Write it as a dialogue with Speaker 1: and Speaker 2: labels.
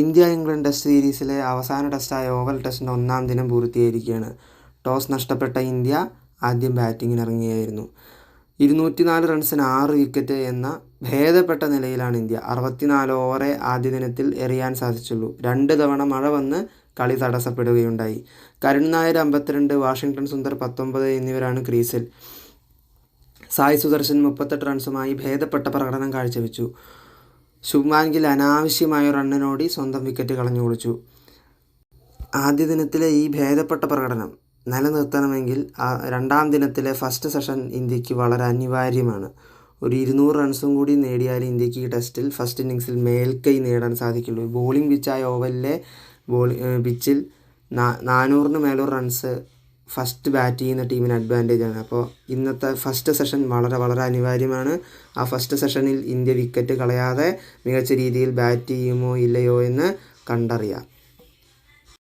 Speaker 1: India England test സീരീസിലെ അവസാന ടെസ്റ്റായ oval ടെസ്റ്റിൻ്റെ ഒന്നാം ദിനം പൂർത്തിയായിരിക്കുകയാണ്. ടോസ് നഷ്ടപ്പെട്ട ഇന്ത്യ ആദ്യം ബാറ്റിങ്ങിനിറങ്ങുകയായിരുന്നു. 204 റൺസിന് 6 വിക്കറ്റ് എന്ന ഭേദപ്പെട്ട നിലയിലാണ് ഇന്ത്യ. 64 ഓവറേ ആദ്യ ദിനത്തിൽ എറിയാൻ സാധിച്ചുള്ളൂ. 2 തവണ മഴ വന്ന് കളി തടസ്സപ്പെടുകയുണ്ടായി. കരുൺ നായർ 52, വാഷിംഗ്ടൺ സുന്ദർ 19 എന്നിവരാണ് ക്രീസിൽ. സായ് സുദർശൻ 38 റൺസുമായി ഭേദപ്പെട്ട പ്രകടനം കാഴ്ചവെച്ചു. ശുഭ്മാൻ ഗിൽ അനാവശ്യമായ റണ്ണിനോടി സ്വന്തം വിക്കറ്റ് കളഞ്ഞു കുളിച്ചു. ആദ്യ ദിനത്തിലെ ഈ ഭേദപ്പെട്ട പ്രകടനം നിലനിർത്തണമെങ്കിൽ രണ്ടാം ദിനത്തിലെ ഫസ്റ്റ് സെഷൻ ഇന്ത്യക്ക് വളരെ അനിവാര്യമാണ്. ഒരു 200 റൺസും കൂടി നേടിയാൽ ഇന്ത്യക്ക് ഈ ടെസ്റ്റിൽ ഫസ്റ്റ് ഇന്നിങ്സിൽ മേൽക്കൈ നേടാൻ സാധിക്കുള്ളൂ. ബോളിംഗ് പിച്ചായ ഓവലിലെ പിച്ചിൽ 400 മേലോർ റൺസ് ഫസ്റ്റ് ബാറ്റ് ചെയ്യുന്ന ടീമിന് അഡ്വാൻറ്റേജാണ്. അപ്പോൾ ഇന്നത്തെ ഫസ്റ്റ് സെഷൻ വളരെ അനിവാര്യമാണ്. ആ ഫസ്റ്റ് സെഷനിൽ ഇന്ത്യ വിക്കറ്റ് കളയാതെ മികച്ച രീതിയിൽ ബാറ്റ് ചെയ്യുമോ ഇല്ലയോ എന്ന് കണ്ടറിയാം.